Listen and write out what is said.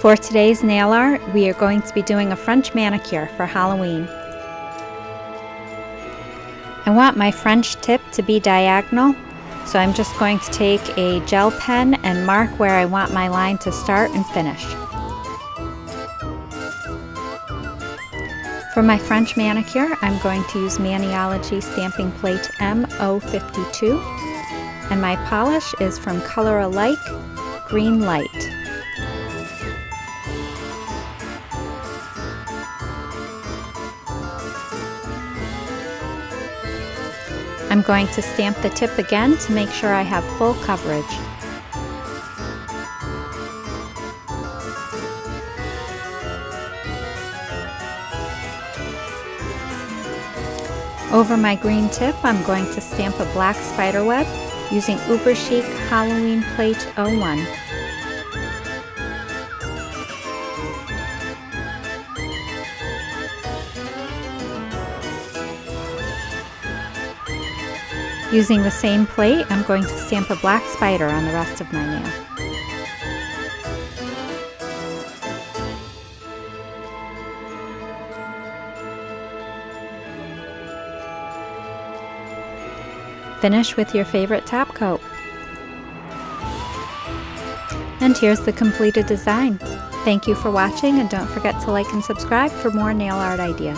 For today's nail art, we are going to be doing a French manicure for Halloween. I want my French tip to be diagonal, so I'm just going to take a gel pen and mark where I want my line to start and finish. For my French manicure, I'm going to use Maniology stamping plate M052, and my polish is from Color Alike Green Light. I'm going to stamp the tip again to make sure I have full coverage. Over my green tip, I'm going to stamp a black spider web using UberChic Halloween Plate 01. Using the same plate, I'm going to stamp a black spider on the rest of my nail. Finish with your favorite top coat. And here's the completed design. Thank you for watching, and don't forget to like and subscribe for more nail art ideas.